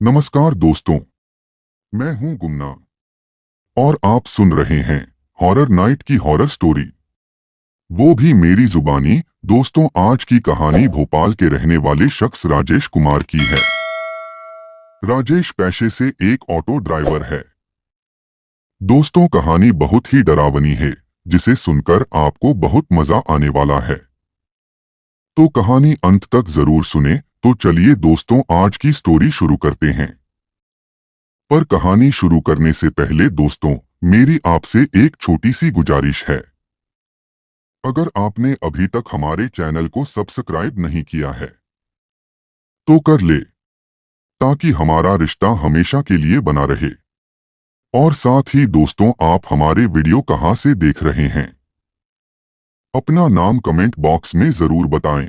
नमस्कार दोस्तों, मैं हूं गुमनाम और आप सुन रहे हैं हॉरर नाइट की हॉरर स्टोरी, वो भी मेरी जुबानी। दोस्तों, आज की कहानी भोपाल के रहने वाले शख्स राजेश कुमार की है। राजेश पेशे से एक ऑटो ड्राइवर है। दोस्तों, कहानी बहुत ही डरावनी है, जिसे सुनकर आपको बहुत मजा आने वाला है। तो कहानी अंत तक जरूर सुने। तो चलिए दोस्तों, आज की स्टोरी शुरू करते हैं। पर कहानी शुरू करने से पहले दोस्तों, मेरी आपसे एक छोटी सी गुजारिश है। अगर आपने अभी तक हमारे चैनल को सब्सक्राइब नहीं किया है तो कर ले, ताकि हमारा रिश्ता हमेशा के लिए बना रहे। और साथ ही दोस्तों, आप हमारे वीडियो कहां से देख रहे हैं, अपना नाम कमेंट बॉक्स में जरूर बताएं,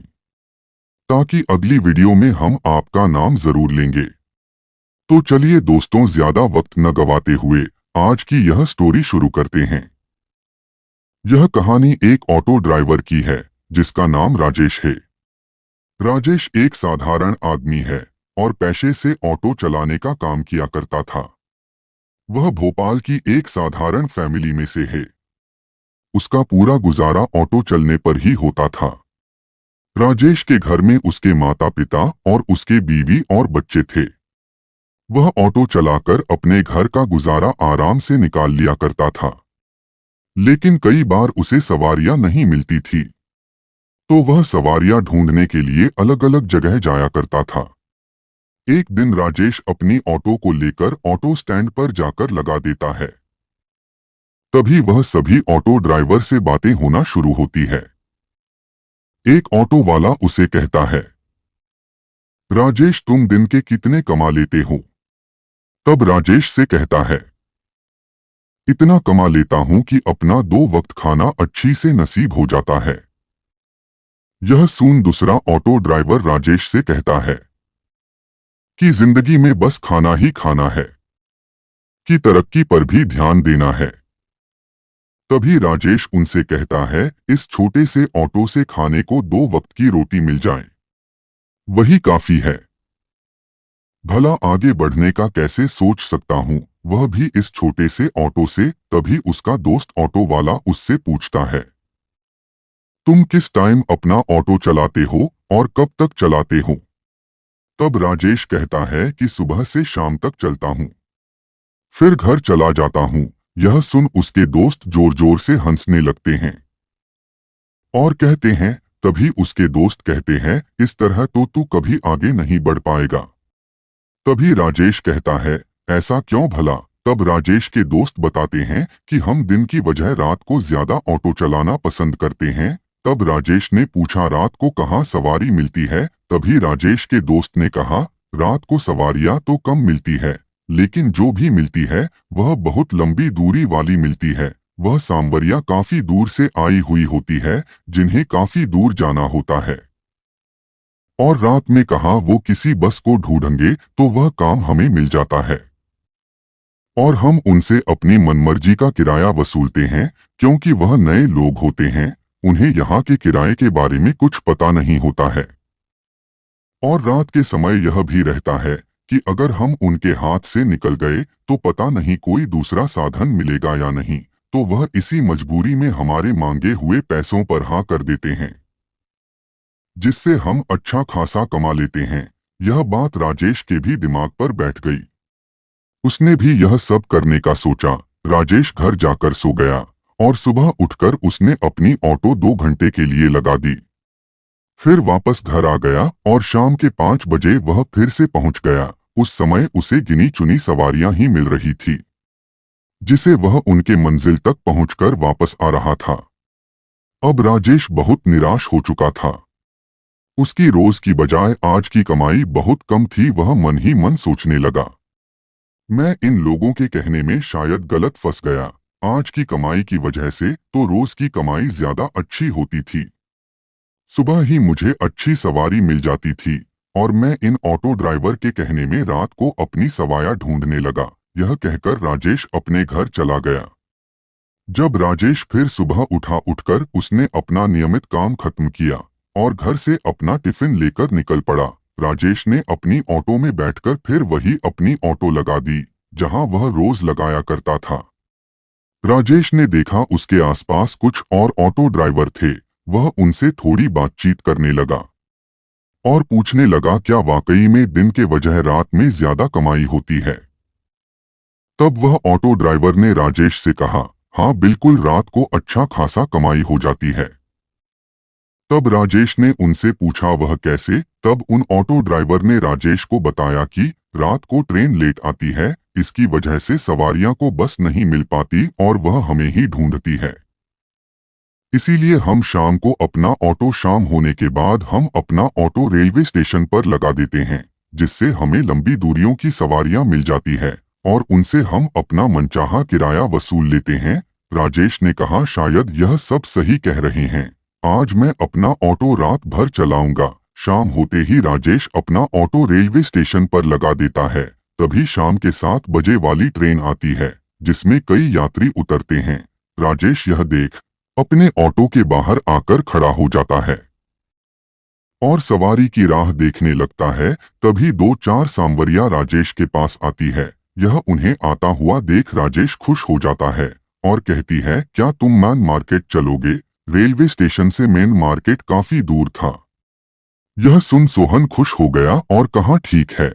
ताकि अगली वीडियो में हम आपका नाम जरूर लेंगे। तो चलिए दोस्तों, ज्यादा वक्त न गवाते हुए आज की यह स्टोरी शुरू करते हैं। यह कहानी एक ऑटो ड्राइवर की है, जिसका नाम राजेश है। राजेश एक साधारण आदमी है और पेशे से ऑटो चलाने का काम किया करता था। वह भोपाल की एक साधारण फैमिली में से है। उसका पूरा गुजारा ऑटो चलने पर ही होता था। राजेश के घर में उसके माता पिता और उसके बीवी और बच्चे थे। वह ऑटो चलाकर अपने घर का गुजारा आराम से निकाल लिया करता था। लेकिन कई बार उसे सवारियां नहीं मिलती थी, तो वह सवारियां ढूंढने के लिए अलग अलग जगह जाया करता था। एक दिन राजेश अपनी ऑटो को लेकर ऑटो स्टैंड पर जाकर लगा देता है। तभी वह सभी ऑटो ड्राइवर से बातें होना शुरू होती है। एक ऑटो वाला उसे कहता है, राजेश, तुम दिन के कितने कमा लेते हो? तब राजेश से कहता है, इतना कमा लेता हूं कि अपना 2 वक्त खाना अच्छी से नसीब हो जाता है। यह सुन दूसरा ऑटो ड्राइवर राजेश से कहता है कि जिंदगी में बस खाना ही खाना है, कि तरक्की पर भी ध्यान देना है। तभी राजेश उनसे कहता है, इस छोटे से ऑटो से खाने को 2 वक्त की रोटी मिल जाए, वही काफी है। भला आगे बढ़ने का कैसे सोच सकता हूँ, वह भी इस छोटे से ऑटो से। तभी उसका दोस्त ऑटो वाला उससे पूछता है, तुम किस टाइम अपना ऑटो चलाते हो और कब तक चलाते हो? तब राजेश कहता है कि सुबह से शाम तक चलता हूँ, फिर घर चला जाता हूँ। यह सुन उसके दोस्त जोर जोर से हंसने लगते हैं और कहते हैं, तभी उसके दोस्त कहते हैं, इस तरह तो तू कभी आगे नहीं बढ़ पाएगा। तभी राजेश कहता है, ऐसा क्यों भला? तब राजेश के दोस्त बताते हैं कि हम दिन की वजह रात को ज्यादा ऑटो चलाना पसंद करते हैं। तब राजेश ने पूछा, रात को कहाँ सवारी मिलती है? तभी राजेश के दोस्त ने कहा, रात को सवारियां तो कम मिलती है, लेकिन जो भी मिलती है वह बहुत लंबी दूरी वाली मिलती है। वह सांवरिया काफी दूर से आई हुई होती है, जिन्हें काफी दूर जाना होता है। और रात में कहा वो किसी बस को ढूंढेंगे तो वह काम हमें मिल जाता है, और हम उनसे अपनी मनमर्जी का किराया वसूलते हैं, क्योंकि वह नए लोग होते हैं, उन्हें यहाँ के किराए के बारे में कुछ पता नहीं होता है। और रात के समय यह भी रहता है कि अगर हम उनके हाथ से निकल गए तो पता नहीं कोई दूसरा साधन मिलेगा या नहीं, तो वह इसी मजबूरी में हमारे मांगे हुए पैसों पर हाँ कर देते हैं, जिससे हम अच्छा खासा कमा लेते हैं। यह बात राजेश के भी दिमाग पर बैठ गई। उसने भी यह सब करने का सोचा। राजेश घर जाकर सो गया और सुबह उठकर उसने अपनी ऑटो 2 घंटे के लिए लगा दी। फिर वापस घर आ गया और शाम के 5 बजे वह फिर से पहुंच गया। उस समय उसे गिनी चुनी सवारियां ही मिल रही थी, जिसे वह उनके मंजिल तक पहुंचकर वापस आ रहा था। अब राजेश बहुत निराश हो चुका था। उसकी रोज की बजाय आज की कमाई बहुत कम थी। वह मन ही मन सोचने लगा, मैं इन लोगों के कहने में शायद गलत फंस गया। आज की कमाई की वजह से तो रोज की कमाई ज्यादा अच्छी होती थी। सुबह ही मुझे अच्छी सवारी मिल जाती थी और मैं इन ऑटो ड्राइवर के कहने में रात को अपनी सवाया ढूंढने लगा। यह कहकर राजेश अपने घर चला गया। जब राजेश फिर सुबह उठकर उसने अपना नियमित काम खत्म किया और घर से अपना टिफिन लेकर निकल पड़ा। राजेश ने अपनी ऑटो में बैठकर फिर वही अपनी ऑटो लगा दी जहां वह रोज लगाया करता था। राजेश ने देखा उसके आसपास कुछ और ऑटो ड्राइवर थे। वह उनसे थोड़ी बातचीत करने लगा और पूछने लगा क्या वाकई में दिन के वजह रात में ज्यादा कमाई होती है। तब वह ऑटो ड्राइवर ने राजेश से कहा, हाँ बिल्कुल, रात को अच्छा खासा कमाई हो जाती है। तब राजेश ने उनसे पूछा वह कैसे। तब उन ऑटो ड्राइवर ने राजेश को बताया कि रात को ट्रेन लेट आती है, इसकी वजह से सवारियां को बस नहीं मिल पाती और वह हमें ही ढूंढती है। इसीलिए हम शाम को अपना ऑटो, शाम होने के बाद हम अपना ऑटो रेलवे स्टेशन पर लगा देते हैं, जिससे हमें लंबी दूरियों की सवारियां मिल जाती है और उनसे हम अपना मनचाहा किराया वसूल लेते हैं। राजेश ने कहा, शायद यह सब सही कह रहे हैं, आज मैं अपना ऑटो रात भर चलाऊंगा। शाम होते ही राजेश अपना ऑटो रेलवे स्टेशन पर लगा देता है। तभी शाम के 7 बजे वाली ट्रेन आती है जिसमें कई यात्री उतरते हैं। राजेश यह देख अपने ऑटो के बाहर आकर खड़ा हो जाता है और सवारी की राह देखने लगता है। तभी 2-4 सांवरिया राजेश के पास आती है। यह उन्हें आता हुआ देख राजेश खुश हो जाता है और कहती है, क्या तुम मेन मार्केट चलोगे? रेलवे स्टेशन से मेन मार्केट काफी दूर था। यह सुन सोहन खुश हो गया और कहा, ठीक है,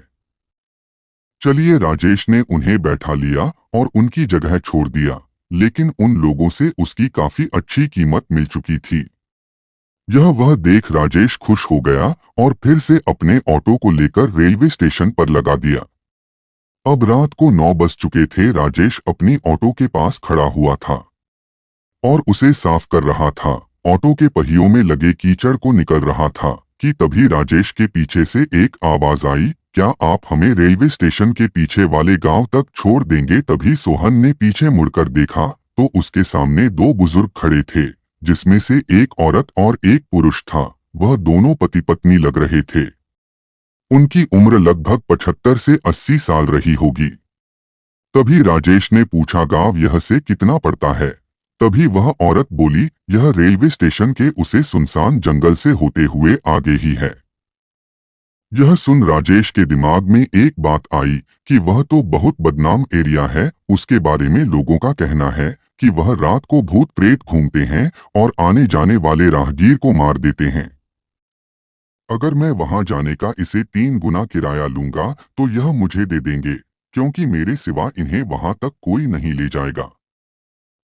चलिए। राजेश ने उन्हें बैठा लिया और उनकी जगह छोड़ दिया, लेकिन उन लोगों से उसकी काफी अच्छी कीमत मिल चुकी थी। यह वह देख राजेश खुश हो गया और फिर से अपने ऑटो को लेकर रेलवे स्टेशन पर लगा दिया। अब रात को 9 बज चुके थे। राजेश अपनी ऑटो के पास खड़ा हुआ था और उसे साफ कर रहा था। ऑटो के पहियों में लगे कीचड़ को निकल रहा था कि तभी राजेश के पीछे से एक आवाज आई, क्या आप हमें रेलवे स्टेशन के पीछे वाले गांव तक छोड़ देंगे? तभी सोहन ने पीछे मुड़कर देखा तो उसके सामने 2 बुजुर्ग खड़े थे, जिसमें से एक औरत और एक पुरुष था। वह दोनों पति पत्नी लग रहे थे। उनकी उम्र लगभग 75 से 80 साल रही होगी। तभी राजेश ने पूछा, गांव यह से कितना पड़ता है? तभी वह औरत बोली, यह रेलवे स्टेशन के उसे सुनसान जंगल से होते हुए आगे ही है। यह सुन राजेश के दिमाग में एक बात आई कि वह तो बहुत बदनाम एरिया है। उसके बारे में लोगों का कहना है कि वह रात को भूत प्रेत घूमते हैं और आने जाने वाले राहगीर को मार देते हैं। अगर मैं वहां जाने का इसे 3 गुना किराया लूंगा तो यह मुझे दे देंगे, क्योंकि मेरे सिवा इन्हें वहां तक कोई नहीं ले जाएगा।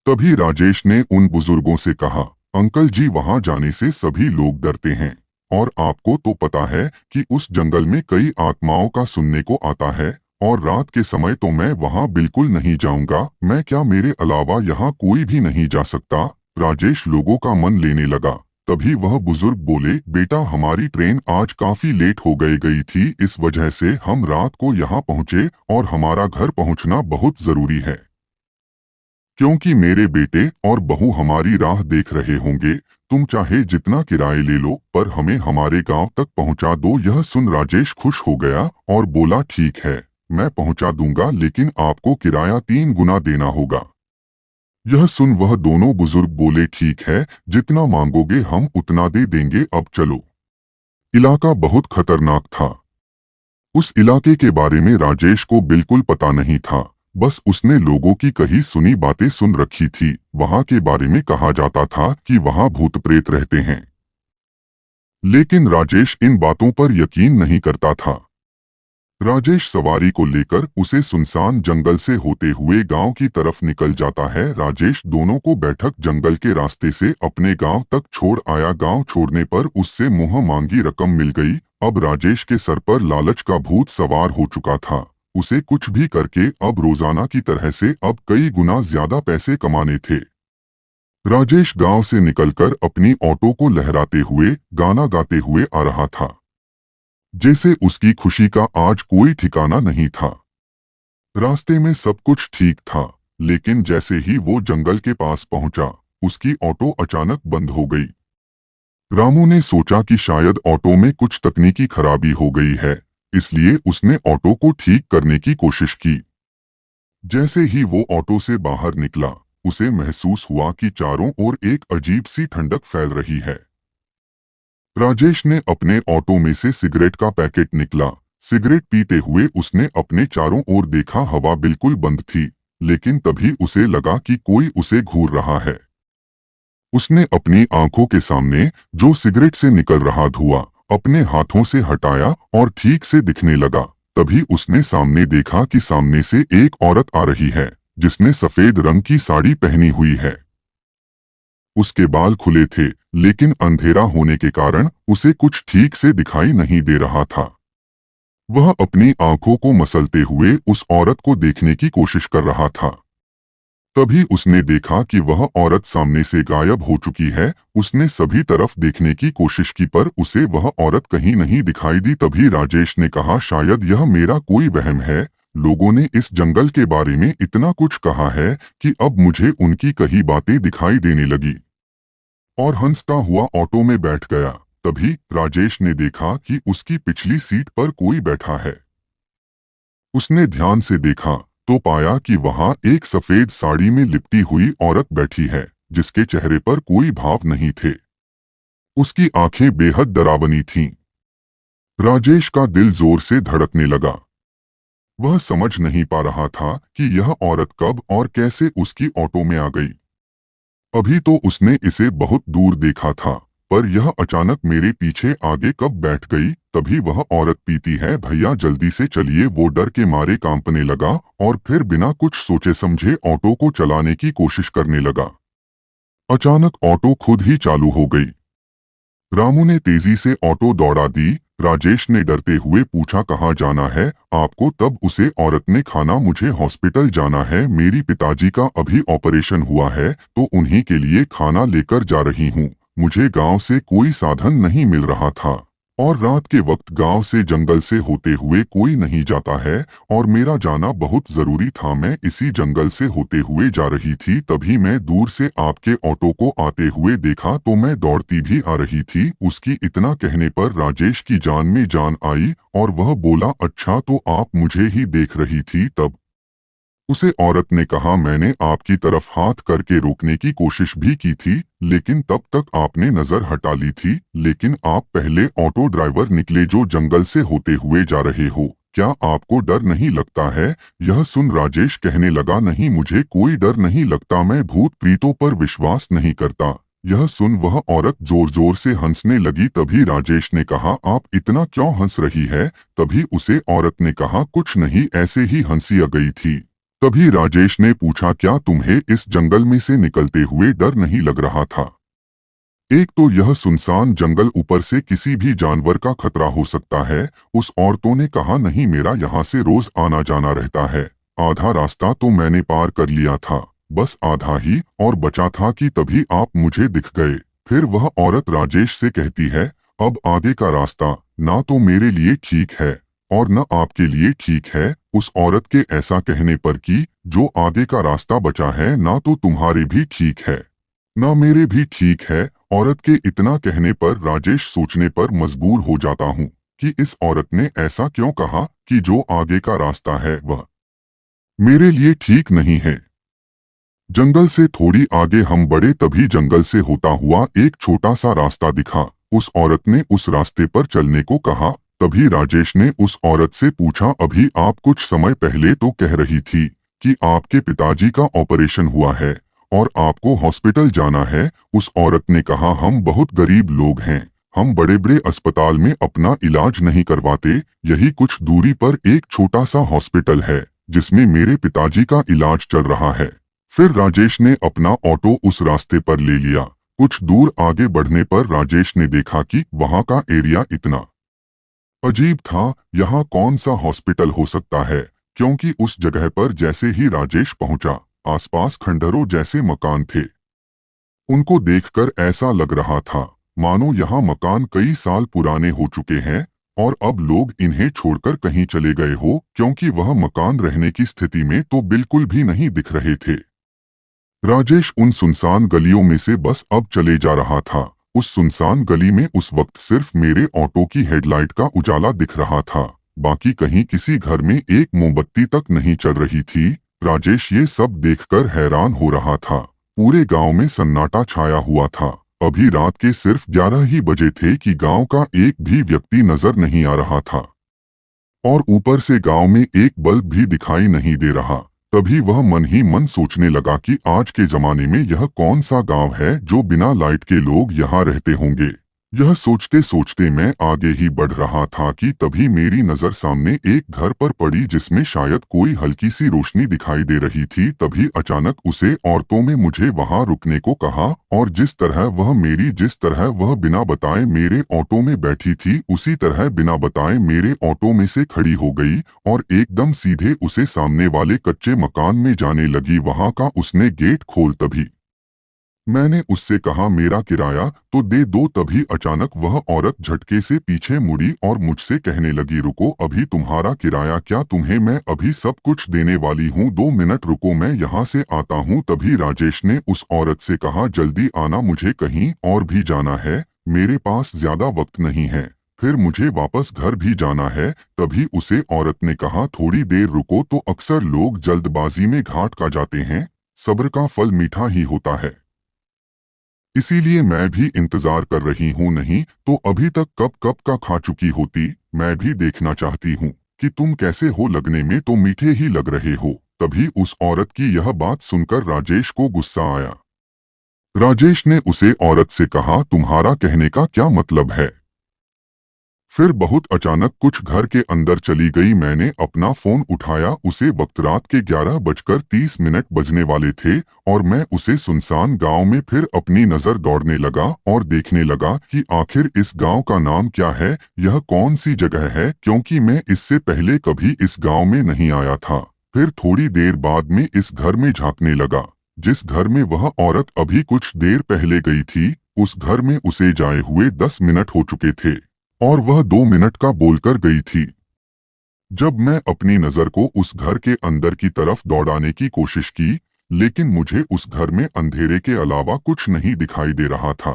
तभी राजेश ने उन बुजुर्गों से कहा, अंकल जी, वहां जाने से सभी लोग डरते हैं और आपको तो पता है कि उस जंगल में कई आत्माओं का सुनने को आता है और रात के समय तो मैं वहां बिल्कुल नहीं जाऊंगा। मैं क्या, मेरे अलावा यहाँ कोई भी नहीं जा सकता? राजेश लोगों का मन लेने लगा। तभी वह बुजुर्ग बोले, बेटा, हमारी ट्रेन आज काफी लेट हो गई थी, इस वजह से हम रात को यहाँ पहुँचे और हमारा घर पहुँचना बहुत जरूरी है, क्योंकि मेरे बेटे और बहू हमारी राह देख रहे होंगे। तुम चाहे जितना किराए ले लो, पर हमें हमारे गांव तक पहुंचा दो। यह सुन राजेश खुश हो गया और बोला, ठीक है, मैं पहुंचा दूंगा, लेकिन आपको किराया 3 गुना देना होगा। यह सुन वह दोनों बुजुर्ग बोले, ठीक है, जितना मांगोगे हम उतना दे देंगे। अब चलो। इलाका बहुत खतरनाक था। उस इलाके के बारे में राजेश को बिल्कुल पता नहीं था, बस उसने लोगों की कही सुनी बातें सुन रखी थी। वहां के बारे में कहा जाता था कि वहां भूत प्रेत रहते हैं, लेकिन राजेश इन बातों पर यकीन नहीं करता था। राजेश सवारी को लेकर उसे सुनसान जंगल से होते हुए गांव की तरफ निकल जाता है। राजेश दोनों को बैठक जंगल के रास्ते से अपने गांव तक छोड़ आया। गांव छोड़ने पर उससे मुंह मांगी रकम मिल गई। अब राजेश के सर पर लालच का भूत सवार हो चुका था। उसे कुछ भी करके अब रोजाना की तरह से अब कई गुना ज्यादा पैसे कमाने थे। राजेश गांव से निकलकर अपनी ऑटो को लहराते हुए गाना गाते हुए आ रहा था, जैसे उसकी खुशी का आज कोई ठिकाना नहीं था। रास्ते में सब कुछ ठीक था, लेकिन जैसे ही वो जंगल के पास पहुंचा, उसकी ऑटो अचानक बंद हो गई। रामू ने सोचा कि शायद ऑटो में कुछ तकनीकी खराबी हो गई है, इसलिए उसने ऑटो को ठीक करने की कोशिश की। जैसे ही वो ऑटो से बाहर निकला, उसे महसूस हुआ कि चारों ओर एक अजीब सी ठंडक फैल रही है। राजेश ने अपने ऑटो में से सिगरेट का पैकेट निकला। सिगरेट पीते हुए उसने अपने चारों ओर देखा, हवा बिल्कुल बंद थी, लेकिन तभी उसे लगा कि कोई उसे घूर रहा है। उसने अपनी आंखों के सामने जो सिगरेट से निकल रहा धुआं अपने हाथों से हटाया और ठीक से दिखने लगा। तभी उसने सामने देखा कि सामने से एक औरत आ रही है, जिसने सफेद रंग की साड़ी पहनी हुई है। उसके बाल खुले थे, लेकिन अंधेरा होने के कारण उसे कुछ ठीक से दिखाई नहीं दे रहा था। वह अपनी आंखों को मसलते हुए उस औरत को देखने की कोशिश कर रहा था। तभी उसने देखा कि वह औरत सामने से गायब हो चुकी है। उसने सभी तरफ देखने की कोशिश की, पर उसे वह औरत कहीं नहीं दिखाई दी। तभी राजेश ने कहा, शायद यह मेरा कोई वहम है। लोगों ने इस जंगल के बारे में इतना कुछ कहा है कि अब मुझे उनकी कही बातें दिखाई देने लगी। और हंसता हुआ ऑटो में बैठ गया। तभी राजेश ने देखा कि उसकी पिछली सीट पर कोई बैठा है। उसने ध्यान से देखा तो पाया कि वहां एक सफेद साड़ी में लिपटी हुई औरत बैठी है, जिसके चेहरे पर कोई भाव नहीं थे। उसकी आंखें बेहद डरावनी थीं। राजेश का दिल जोर से धड़कने लगा। वह समझ नहीं पा रहा था कि यह औरत कब और कैसे उसकी ऑटो में आ गई। अभी तो उसने इसे बहुत दूर देखा था, पर यह अचानक मेरे पीछे आगे कब बैठ गई। तभी वह औरत पीती है, भैया जल्दी से चलिए। वो डर के मारे कांपने लगा और फिर बिना कुछ सोचे समझे ऑटो को चलाने की कोशिश करने लगा। अचानक ऑटो खुद ही चालू हो गई। रामू ने तेजी से ऑटो दौड़ा दी। राजेश ने डरते हुए पूछा, कहाँ जाना है आपको? तब उसे औरत ने खाना, मुझे हॉस्पिटल जाना है, मेरी पिताजी का अभी ऑपरेशन हुआ है, तो उन्हीं के लिए खाना लेकर जा रही हूँ। मुझे गांव से कोई साधन नहीं मिल रहा था और रात के वक्त गांव से जंगल से होते हुए कोई नहीं जाता है और मेरा जाना बहुत जरूरी था। मैं इसी जंगल से होते हुए जा रही थी, तभी मैं दूर से आपके ऑटो को आते हुए देखा तो मैं दौड़ती भी आ रही थी। उसकी इतना कहने पर राजेश की जान में जान आई और वह बोला, अच्छा तो आप मुझे ही देख रही थी तब? उसे औरत ने कहा, मैंने आपकी तरफ हाथ करके रोकने की कोशिश भी की थी, लेकिन तब तक आपने नजर हटा ली थी। लेकिन आप पहले ऑटो ड्राइवर निकले जो जंगल से होते हुए जा रहे हो, क्या आपको डर नहीं लगता है? यह सुन राजेश कहने लगा, नहीं मुझे कोई डर नहीं लगता, मैं भूत प्रीतों पर विश्वास नहीं करता। यह सुन वह औरत जोर जोर से हंसने लगी। तभी राजेश ने कहा, आप इतना क्यों हंस रही है? तभी उसे औरत ने कहा, कुछ नहीं, ऐसे ही हंसी आ गई थी। तभी राजेश ने पूछा, क्या तुम्हें इस जंगल में से निकलते हुए डर नहीं लग रहा था? एक तो यह सुनसान जंगल, ऊपर से किसी भी जानवर का खतरा हो सकता है। उस औरतों ने कहा, नहीं मेरा यहाँ से रोज आना जाना रहता है, आधा रास्ता तो मैंने पार कर लिया था, बस आधा ही और बचा था कि तभी आप मुझे दिख गए। फिर वह औरत राजेश से कहती है, अब आगे का रास्ता ना तो मेरे लिए ठीक है और न आपके लिए ठीक है। उस औरत के ऐसा कहने पर कि जो आगे का रास्ता बचा है ना तो तुम्हारे भी ठीक है ना मेरे भी ठीक है। औरत के इतना कहने पर राजेश सोचने पर मजबूर हो जाता हूँ कि इस औरत ने ऐसा क्यों कहा कि जो आगे का रास्ता है वह मेरे लिए ठीक नहीं है। जंगल से थोड़ी आगे हम बढ़े, तभी जंगल से होता हुआ एक छोटा सा रास्ता दिखा। उस औरत ने उस रास्ते पर चलने को कहा। तभी राजेश ने उस औरत से पूछा, अभी आप कुछ समय पहले तो कह रही थी कि आपके पिताजी का ऑपरेशन हुआ है और आपको हॉस्पिटल जाना है। उस औरत ने कहा, हम बहुत गरीब लोग हैं, हम बड़े बड़े अस्पताल में अपना इलाज नहीं करवाते। यही कुछ दूरी पर एक छोटा सा हॉस्पिटल है जिसमें मेरे पिताजी का इलाज चल रहा है। फिर राजेश ने अपना ऑटो उस रास्ते पर ले लिया। कुछ दूर आगे बढ़ने पर राजेश ने देखा कि वहां का एरिया इतना अजीब था। यहाँ कौन सा हॉस्पिटल हो सकता है, क्योंकि उस जगह पर जैसे ही राजेश पहुंचा आसपास खंडहरों जैसे मकान थे। उनको देखकर ऐसा लग रहा था मानो यहाँ मकान कई साल पुराने हो चुके हैं और अब लोग इन्हें छोड़कर कहीं चले गए हो, क्योंकि वह मकान रहने की स्थिति में तो बिल्कुल भी नहीं दिख रहे थे। राजेश उन सुनसान गलियों में से बस अब चले जा रहा था। उस सुनसान गली में उस वक्त सिर्फ मेरे ऑटो की हेडलाइट का उजाला दिख रहा था, बाकी कहीं किसी घर में एक मोमबत्ती तक नहीं चल रही थी। राजेश ये सब देखकर हैरान हो रहा था। पूरे गांव में सन्नाटा छाया हुआ था। अभी रात के सिर्फ 11 ही बजे थे कि गांव का एक भी व्यक्ति नजर नहीं आ रहा था और ऊपर से गांव में एक बल्ब भी दिखाई नहीं दे रहा। तभी वह मन ही मन सोचने लगा कि आज के जमाने में यह कौन सा गांव है जो बिना लाइट के लोग यहाँ रहते होंगे। यह सोचते सोचते मैं आगे ही बढ़ रहा था कि तभी मेरी नजर सामने एक घर पर पड़ी जिसमें शायद कोई हल्की सी रोशनी दिखाई दे रही थी। तभी अचानक उसे औरतों में मुझे वहां रुकने को कहा और जिस तरह वह बिना बताए मेरे ऑटो में बैठी थी उसी तरह बिना बताए मेरे ऑटो में से खड़ी हो गई और एकदम सीधे उसे सामने वाले कच्चे मकान में जाने लगी। वहां का उसने गेट खोल तभी मैंने उससे कहा मेरा किराया तो दे दो। तभी अचानक वह औरत झटके से पीछे मुड़ी और मुझसे कहने लगी रुको, अभी तुम्हारा किराया क्या, तुम्हें मैं अभी सब कुछ देने वाली हूँ, 2 मिनट रुको मैं यहाँ से आता हूँ। तभी राजेश ने उस औरत से कहा जल्दी आना, मुझे कहीं और भी जाना है, मेरे पास ज्यादा वक्त नहीं है, फिर मुझे वापस घर भी जाना है। तभी उसे औरत ने कहा थोड़ी देर रुको, तो अक्सर लोग जल्दबाजी में घाट का जाते हैं, सब्र का फल मीठा ही होता है, इसीलिए मैं भी इंतजार कर रही हूँ, नहीं तो अभी तक कब का खा चुकी होती। मैं भी देखना चाहती हूँ कि तुम कैसे हो, लगने में तो मीठे ही लग रहे हो। तभी उस औरत की यह बात सुनकर राजेश को गुस्सा आया। राजेश ने उसे औरत से कहा तुम्हारा कहने का क्या मतलब है। फिर बहुत अचानक कुछ घर के अंदर चली गई। मैंने अपना फोन उठाया, उसे वक्त रात के 11:30 बजने वाले थे और मैं उसे सुनसान गांव में फिर अपनी नजर दौड़ने लगा और देखने लगा कि आखिर इस गांव का नाम क्या है, यह कौन सी जगह है, क्योंकि मैं इससे पहले कभी इस गांव में नहीं आया था। फिर थोड़ी देर बाद में इस घर में झांकने लगा जिस घर में वह औरत अभी कुछ देर पहले गई थी। उस घर में उसे जाए हुए 10 मिनट हो चुके थे और वह 2 मिनट का बोलकर गई थी। जब मैं अपनी नजर को उस घर के अंदर की तरफ दौड़ाने की कोशिश की, लेकिन मुझे उस घर में अंधेरे के अलावा कुछ नहीं दिखाई दे रहा था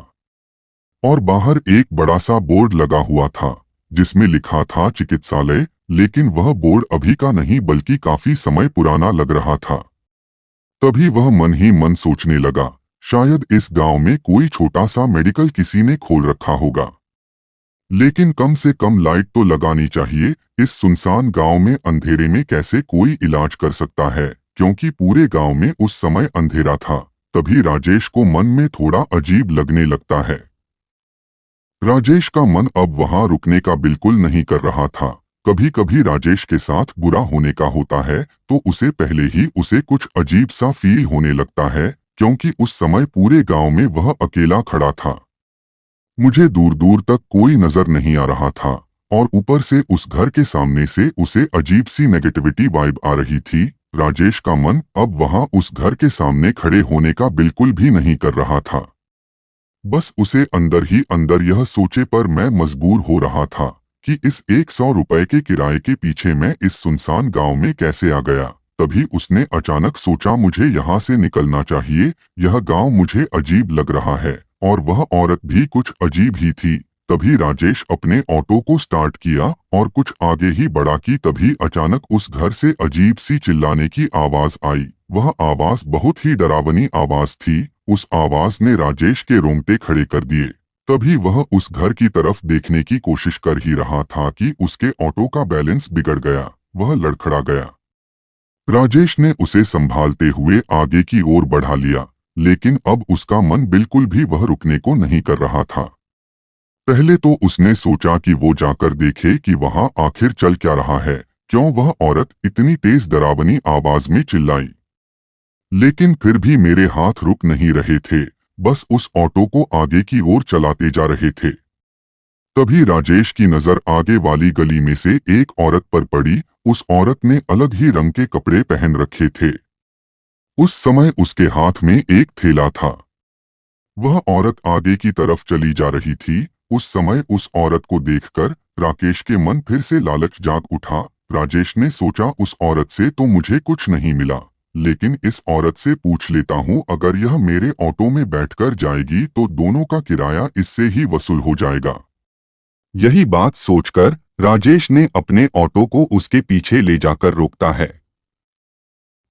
और बाहर एक बड़ा सा बोर्ड लगा हुआ था जिसमें लिखा था चिकित्सालय, लेकिन वह बोर्ड अभी का नहीं बल्कि काफी समय पुराना लग रहा था। तभी वह मन ही मन सोचने लगा शायद इस गांव में कोई छोटा सा मेडिकल किसी ने खोल रखा होगा, लेकिन कम से कम लाइट तो लगानी चाहिए। इस सुनसान गांव में अंधेरे में कैसे कोई इलाज कर सकता है, क्योंकि पूरे गांव में उस समय अंधेरा था। तभी राजेश को मन में थोड़ा अजीब लगने लगता है। राजेश का मन अब वहां रुकने का बिल्कुल नहीं कर रहा था। कभी कभी राजेश के साथ बुरा होने का होता है तो उसे पहले ही उसे कुछ अजीब सा फील होने लगता है, क्योंकि उस समय पूरे गांव में वह अकेला खड़ा था। मुझे दूर दूर तक कोई नजर नहीं आ रहा था और ऊपर से उस घर के सामने से उसे अजीब सी नेगेटिविटी वाइब आ रही थी। राजेश का मन अब वहां उस घर के सामने खड़े होने का बिल्कुल भी नहीं कर रहा था। बस उसे अंदर ही अंदर यह सोचे पर मैं मजबूर हो रहा था कि इस 100 रुपए के किराए के पीछे मैं इस सुनसान गांव में कैसे आ गया। तभी उसने अचानक सोचा मुझे यहाँ से निकलना चाहिए, यह गांव मुझे अजीब लग रहा है और वह औरत भी कुछ अजीब ही थी। तभी राजेश अपने ऑटो को स्टार्ट किया और कुछ आगे ही बढ़ा कि तभी अचानक उस घर से अजीब सी चिल्लाने की आवाज आई। वह आवाज बहुत ही डरावनी आवाज थी। उस आवाज ने राजेश के रोंगटे खड़े कर दिए। तभी वह उस घर की तरफ देखने की कोशिश कर ही रहा था कि उसके ऑटो का बैलेंस बिगड़ गया, वह लड़खड़ा गया। राजेश ने उसे संभालते हुए आगे की ओर बढ़ा लिया, लेकिन अब उसका मन बिल्कुल भी वह रुकने को नहीं कर रहा था। पहले तो उसने सोचा कि वो जाकर देखे कि वहां आखिर चल क्या रहा है, क्यों वह औरत इतनी तेज डरावनी आवाज में चिल्लाई। लेकिन फिर भी मेरे हाथ रुक नहीं रहे थे, बस उस ऑटो को आगे की ओर चलाते जा रहे थे। तभी राजेश की नजर आगे वाली गली में से एक औरत पर पड़ी। उस औरत ने अलग ही रंग के कपड़े पहन रखे थे। उस समय उसके हाथ में एक थैला था। वह औरत आगे की तरफ चली जा रही थी। उस समय उस औरत को देखकर राकेश के मन फिर से लालच जाग उठा। राजेश ने सोचा उस औरत से तो मुझे कुछ नहीं मिला, लेकिन इस औरत से पूछ लेता हूँ, अगर यह मेरे ऑटो में बैठकर जाएगी तो दोनों का किराया इससे ही वसूल हो जाएगा। यही बात सोचकर राजेश ने अपने ऑटो को उसके पीछे ले जाकर रोकता है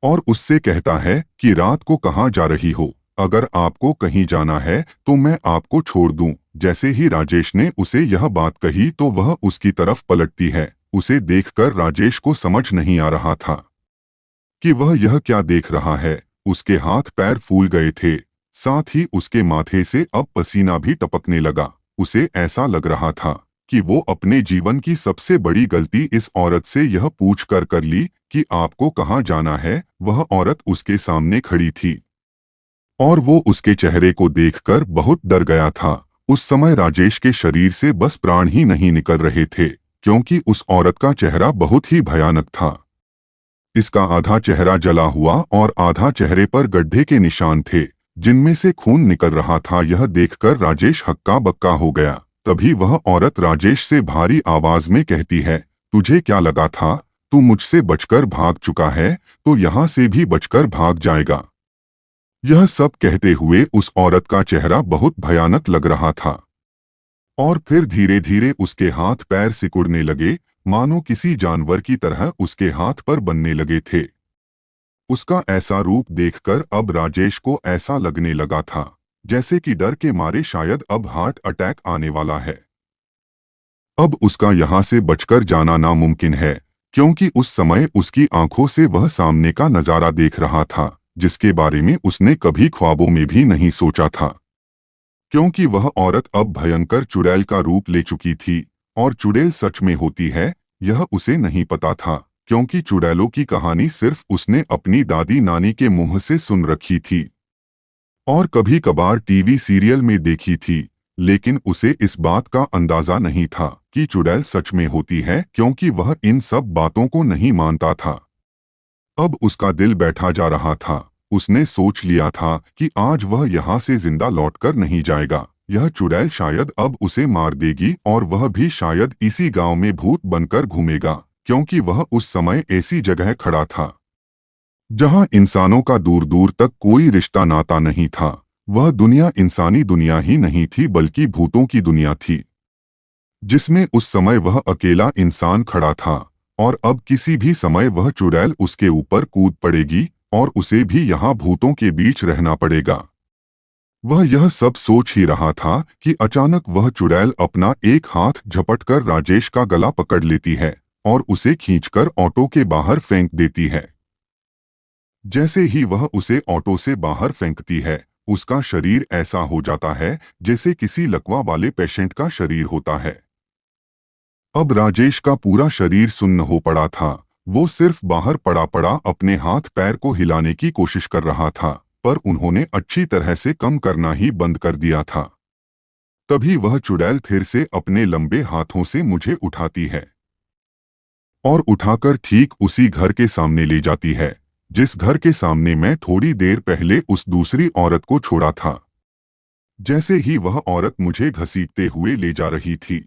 और उससे कहता है कि रात को कहाँ जा रही हो, अगर आपको कहीं जाना है तो मैं आपको छोड़ दूं। जैसे ही राजेश ने उसे यह बात कही तो वह उसकी तरफ पलटती है। उसे देखकर राजेश को समझ नहीं आ रहा था कि वह यह क्या देख रहा है। उसके हाथ पैर फूल गए थे, साथ ही उसके माथे से अब पसीना भी टपकने लगा। उसे ऐसा लग रहा था कि वो अपने जीवन की सबसे बड़ी गलती इस औरत से यह पूछ कर ली कि आपको कहाँ जाना है। वह औरत उसके सामने खड़ी थी और वो उसके चेहरे को देखकर बहुत डर गया था। उस समय राजेश के शरीर से बस प्राण ही नहीं निकल रहे थे, क्योंकि उस औरत का चेहरा बहुत ही भयानक था। इसका आधा चेहरा जला हुआ और आधा चेहरे पर गड्ढे के निशान थे, जिनमें से खून निकल रहा था। यह देखकर राजेश हक्का बक्का हो गया। तभी वह औरत राजेश से भारी आवाज में कहती है, तुझे क्या लगा था तू मुझसे बचकर भाग चुका है तो यहाँ से भी बचकर भाग जाएगा। यह सब कहते हुए उस औरत का चेहरा बहुत भयानक लग रहा था और फिर धीरे धीरे उसके हाथ पैर सिकुड़ने लगे, मानो किसी जानवर की तरह उसके हाथ पर बनने लगे थे। उसका ऐसा रूप देखकर अब राजेश को ऐसा लगने लगा था जैसे कि डर के मारे शायद अब हार्ट अटैक आने वाला है। अब उसका यहाँ से बचकर जाना नामुमकिन है, क्योंकि उस समय उसकी आंखों से वह सामने का नजारा देख रहा था जिसके बारे में उसने कभी ख्वाबों में भी नहीं सोचा था। क्योंकि वह औरत अब भयंकर चुड़ैल का रूप ले चुकी थी, और चुड़ैल सच में होती है यह उसे नहीं पता था, क्योंकि चुड़ैलों की कहानी सिर्फ उसने अपनी दादी नानी के मुंह से सुन रखी थी और कभी कभार टीवी सीरियल में देखी थी। लेकिन उसे इस बात का अंदाजा नहीं था कि चुड़ैल सच में होती है, क्योंकि वह इन सब बातों को नहीं मानता था। अब उसका दिल बैठा जा रहा था। उसने सोच लिया था कि आज वह यहाँ से जिंदा लौटकर नहीं जाएगा। यह चुड़ैल शायद अब उसे मार देगी और वह भी शायद इसी गांव में भूत बनकर घूमेगा, क्योंकि वह उस समय ऐसी जगह खड़ा था जहां इंसानों का दूर दूर तक कोई रिश्ता नाता नहीं था। वह दुनिया इंसानी दुनिया ही नहीं थी बल्कि भूतों की दुनिया थी, जिसमें उस समय वह अकेला इंसान खड़ा था और अब किसी भी समय वह चुड़ैल उसके ऊपर कूद पड़ेगी और उसे भी यहाँ भूतों के बीच रहना पड़ेगा। वह यह सब सोच ही रहा था कि अचानक वह चुड़ैल अपना एक हाथ झपटकर राजेश का गला पकड़ लेती है और उसे खींचकर ऑटो के बाहर फेंक देती है। जैसे ही वह उसे ऑटो से बाहर फेंकती है, उसका शरीर ऐसा हो जाता है जैसे किसी लकवा वाले पेशेंट का शरीर होता है। अब राजेश का पूरा शरीर सुन्न हो पड़ा था। वो सिर्फ बाहर पड़ा पड़ा अपने हाथ पैर को हिलाने की कोशिश कर रहा था, पर उन्होंने अच्छी तरह से कम करना ही बंद कर दिया था। तभी वह चुड़ैल फिर से अपने लंबे हाथों से मुझे उठाती है और उठाकर ठीक उसी घर के सामने ले जाती है, जिस घर के सामने मैं थोड़ी देर पहले उस दूसरी औरत को छोड़ा था। जैसे ही वह औरत मुझे घसीटते हुए ले जा रही थी,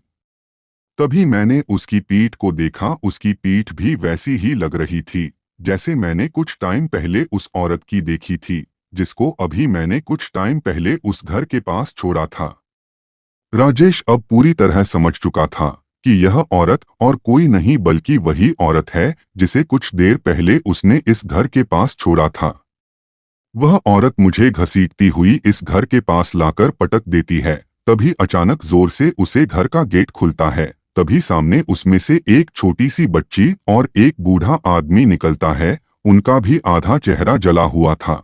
तभी मैंने उसकी पीठ को देखा। उसकी पीठ भी वैसी ही लग रही थी जैसे मैंने कुछ टाइम पहले उस औरत की देखी थी, जिसको अभी मैंने कुछ टाइम पहले उस घर के पास छोड़ा था। राजेश अब पूरी तरह समझ चुका था कि यह औरत और कोई नहीं बल्कि वही औरत है जिसे कुछ देर पहले उसने इस घर के पास छोड़ा था। वह औरत मुझे घसीटती हुई इस घर के पास लाकर पटक देती है। तभी अचानक जोर से उसे घर का गेट खुलता है। तभी सामने उसमें से एक छोटी सी बच्ची और एक बूढ़ा आदमी निकलता है। उनका भी आधा चेहरा जला हुआ था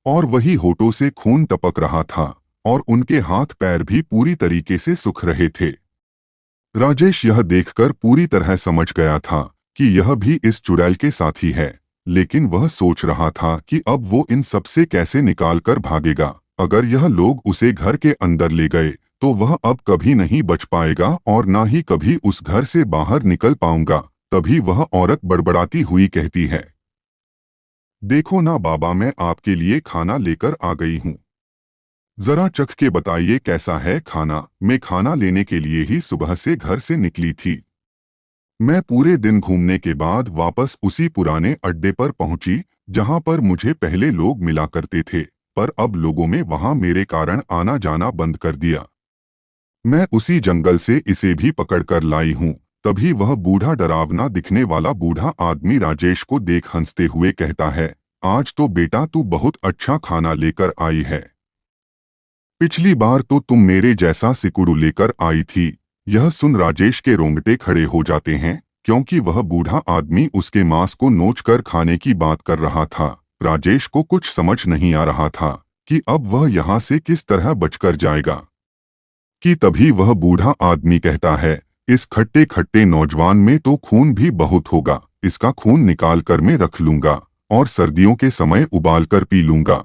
और वही होठों से खून टपक रहा था और उनके हाथ पैर भी पूरी तरीके से सूख रहे थे। राजेश यह देखकर पूरी तरह समझ गया था कि यह भी इस चुड़ैल के साथी है, लेकिन वह सोच रहा था कि अब वो इन सब से कैसे निकाल कर भागेगा। अगर यह लोग उसे घर के अंदर ले गए तो वह अब कभी नहीं बच पाएगा और ना ही कभी उस घर से बाहर निकल पाऊंगा। तभी वह औरत बड़बड़ाती हुई कहती है, देखो ना बाबा, मैं आपके लिए खाना लेकर आ गई हूँ। जरा चख के बताइए कैसा है खाना। मैं खाना लेने के लिए ही सुबह से घर से निकली थी। मैं पूरे दिन घूमने के बाद वापस उसी पुराने अड्डे पर पहुंची जहां पर मुझे पहले लोग मिला करते थे, पर अब लोगों में वहां मेरे कारण आना जाना बंद कर दिया। मैं उसी जंगल से इसे भी पकड़ कर लाई हूँ। तभी वह बूढ़ा डरावना दिखने वाला बूढ़ा आदमी राजेश को देख हंसते हुए कहता है, आज तो बेटा तू बहुत अच्छा खाना लेकर आई है। पिछली बार तो तुम मेरे जैसा सिकुड़ू लेकर आई थी। यह सुन राजेश के रोंगटे खड़े हो जाते हैं, क्योंकि वह बूढ़ा आदमी उसके मांस को नोचकर खाने की बात कर रहा था। राजेश को कुछ समझ नहीं आ रहा था कि अब वह यहाँ से किस तरह बचकर जाएगा। कि तभी वह बूढ़ा आदमी कहता है, इस खट्टे खट्टे नौजवान में तो खून भी बहुत होगा। इसका खून निकाल कर मैं रख लूंगा और सर्दियों के समय उबाल कर पी लूंगा,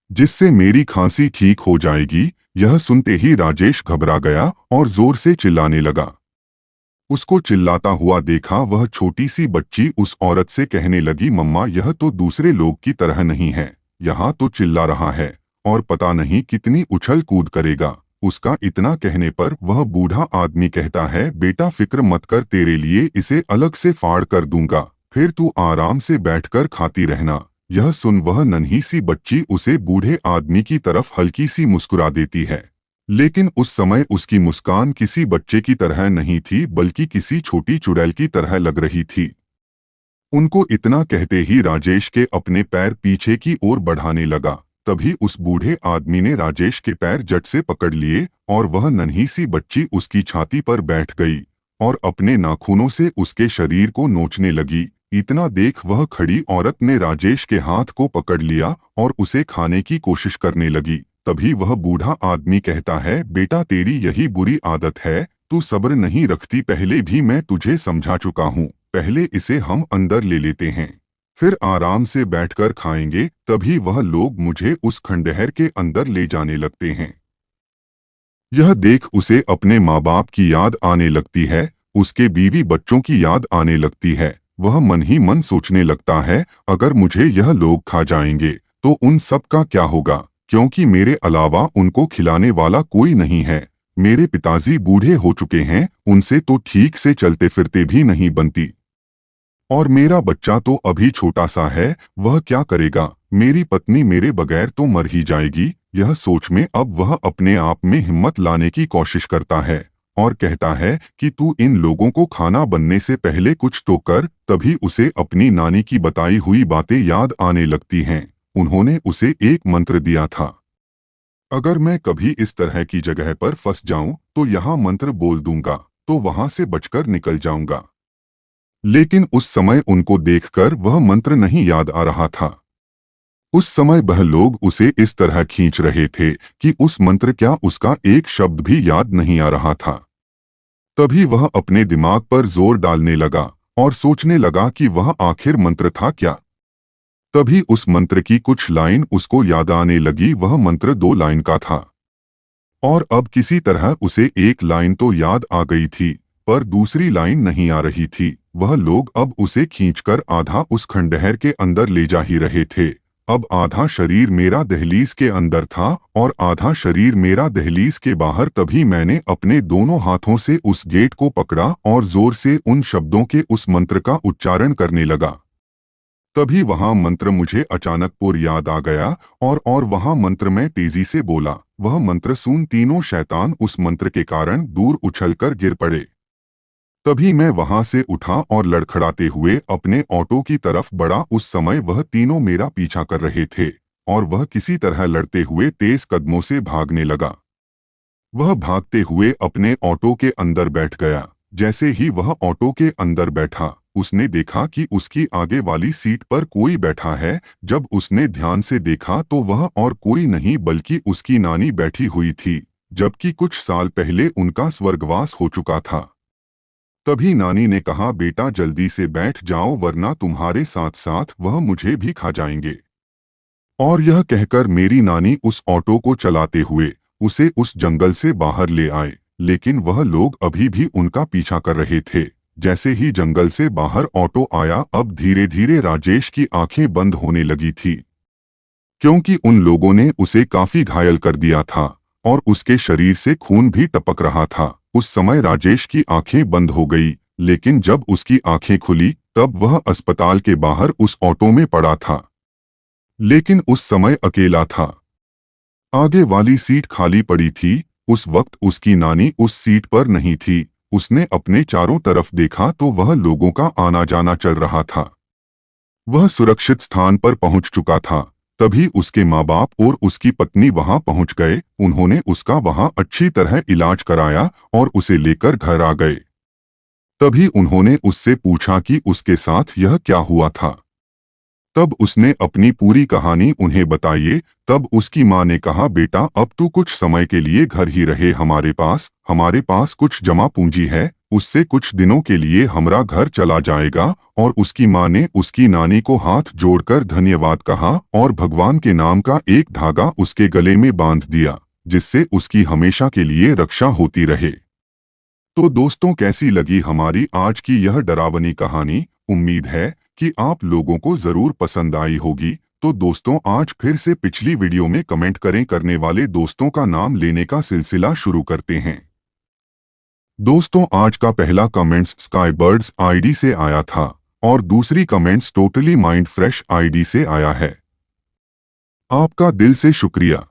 जिससे मेरी खांसी ठीक हो जाएगी। यह सुनते ही राजेश घबरा गया और जोर से चिल्लाने लगा। उसको चिल्लाता हुआ देखा वह छोटी सी बच्ची उस औरत से कहने लगी, मम्मा यह तो दूसरे लोग की तरह नहीं है, यहाँ तो चिल्ला रहा है और पता नहीं कितनी उछल कूद करेगा। उसका इतना कहने पर वह बूढ़ा आदमी कहता है, बेटा फिक्र मत कर, तेरे लिए इसे अलग से फाड़ कर दूंगा, फिर तू आराम से बैठकर खाती रहना। यह सुन वह नन्ही सी बच्ची उसे बूढ़े आदमी की तरफ हल्की सी मुस्कुरा देती है, लेकिन उस समय उसकी मुस्कान किसी बच्चे की तरह नहीं थी, बल्कि किसी छोटी चुड़ैल की तरह लग रही थी। उनको इतना कहते ही राजेश के अपने पैर पीछे की ओर बढ़ाने लगा। तभी उस बूढ़े आदमी ने राजेश के पैर झट से पकड़ लिए और वह नन्ही सी बच्ची उसकी छाती पर बैठ गई और अपने नाखूनों से उसके शरीर को नोचने लगी। इतना देख वह खड़ी औरत ने राजेश के हाथ को पकड़ लिया और उसे खाने की कोशिश करने लगी। तभी वह बूढ़ा आदमी कहता है, बेटा तेरी यही बुरी आदत है, तू सब्र नहीं रखती। पहले भी मैं तुझे समझा चुका हूँ, पहले इसे हम अंदर ले लेते हैं, फिर आराम से बैठकर खाएंगे। तभी वह लोग मुझे उस खंडहर के अंदर ले जाने लगते हैं। यह देख उसे अपने माँ बाप की याद आने लगती है, उसके बीवी बच्चों की याद आने लगती है। वह मन ही मन सोचने लगता है, अगर मुझे यह लोग खा जाएंगे तो उन सब का क्या होगा, क्योंकि मेरे अलावा उनको खिलाने वाला कोई नहीं है। मेरे पिताजी बूढ़े हो चुके हैं, उनसे तो ठीक से चलते फिरते भी नहीं बनती, और मेरा बच्चा तो अभी छोटा सा है, वह क्या करेगा। मेरी पत्नी मेरे बगैर तो मर ही जाएगी। यह सोच में अब वह अपने आप में हिम्मत लाने की कोशिश करता है और कहता है कि तू इन लोगों को खाना बनने से पहले कुछ तो कर। तभी उसे अपनी नानी की बताई हुई बातें याद आने लगती हैं। उन्होंने उसे एक मंत्र दिया था, अगर मैं कभी इस तरह की जगह पर फंस जाऊं तो यहाँ मंत्र बोल दूंगा तो वहां से बचकर निकल जाऊंगा। लेकिन उस समय उनको देखकर वह मंत्र नहीं याद आ रहा था। उस समय वह लोग उसे इस तरह खींच रहे थे कि उस मंत्र क्या उसका एक शब्द भी याद नहीं आ रहा था। तभी वह अपने दिमाग पर जोर डालने लगा और सोचने लगा कि वह आखिर मंत्र था क्या। तभी उस मंत्र की कुछ लाइन उसको याद आने लगी। वह मंत्र 2 लाइन का था और अब किसी तरह उसे एक लाइन तो याद आ गई थी, पर दूसरी लाइन नहीं आ रही थी। वह लोग अब उसे खींचकर आधा उस खंडहर के अंदर ले जा ही रहे थे। अब आधा शरीर मेरा दहलीज के अंदर था और आधा शरीर मेरा दहलीज के बाहर। तभी मैंने अपने दोनों हाथों से उस गेट को पकड़ा और जोर से उन शब्दों के उस मंत्र का उच्चारण करने लगा। तभी वहां मंत्र मुझे अचानक पुर याद आ गया और वहां मंत्र में तेजी से बोला। वह मंत्र सुन तीनों शैतान उस मंत्र के कारण दूर उछलकर गिर पड़े। तभी मैं वहां से उठा और लड़खड़ाते हुए अपने ऑटो की तरफ बढ़ा। उस समय वह तीनों मेरा पीछा कर रहे थे और वह किसी तरह लड़ते हुए तेज कदमों से भागने लगा। वह भागते हुए अपने ऑटो के अंदर बैठ गया। जैसे ही वह ऑटो के अंदर बैठा, उसने देखा कि उसकी आगे वाली सीट पर कोई बैठा है। जब उसने ध्यान से देखा तो वह और कोई नहीं बल्कि उसकी नानी बैठी हुई थी, जबकि कुछ साल पहले उनका स्वर्गवास हो चुका था। तभी नानी ने कहा, बेटा जल्दी से बैठ जाओ वरना तुम्हारे साथ साथ वह मुझे भी खा जाएंगे। और यह कहकर मेरी नानी उस ऑटो को चलाते हुए उसे उस जंगल से बाहर ले आए। लेकिन वह लोग अभी भी उनका पीछा कर रहे थे। जैसे ही जंगल से बाहर ऑटो आया, अब धीरे धीरे राजेश की आंखें बंद होने लगी थी, क्योंकि उन लोगों ने उसे काफी घायल कर दिया था और उसके शरीर से खून भी टपक रहा था। उस समय राजेश की आंखें बंद हो गई, लेकिन जब उसकी आंखें खुली तब वह अस्पताल के बाहर उस ऑटो में पड़ा था, लेकिन उस समय अकेला था। आगे वाली सीट खाली पड़ी थी। उस वक्त उसकी नानी उस सीट पर नहीं थी। उसने अपने चारों तरफ देखा तो वह लोगों का आना जाना चल रहा था। वह सुरक्षित स्थान पर पहुंच चुका था। तभी उसके माँ बाप और उसकी पत्नी वहां पहुंच गए। उन्होंने उसका वहां अच्छी तरह इलाज कराया और उसे लेकर घर आ गए। तभी उन्होंने उससे पूछा कि उसके साथ यह क्या हुआ था। तब उसने अपनी पूरी कहानी उन्हें बताई। तब उसकी माँ ने कहा, बेटा अब तू कुछ समय के लिए घर ही रहे हमारे पास कुछ जमा पूंजी है, उससे कुछ दिनों के लिए हमारा घर चला जाएगा। और उसकी माँ ने उसकी नानी को हाथ जोड़कर धन्यवाद कहा और भगवान के नाम का एक धागा उसके गले में बांध दिया, जिससे उसकी हमेशा के लिए रक्षा होती रहे। तो दोस्तों, कैसी लगी हमारी आज की यह डरावनी कहानी? उम्मीद है कि आप लोगों को जरूर पसंद आई होगी। तो दोस्तों, आज फिर से पिछली वीडियो में कमेंट करने वाले दोस्तों का नाम लेने का सिलसिला शुरू करते हैं। दोस्तों, आज का पहला कमेंट्स स्काई बर्ड्स आईडी से आया था और दूसरी comments totally mind fresh ID से आया है। आपका दिल से शुक्रिया।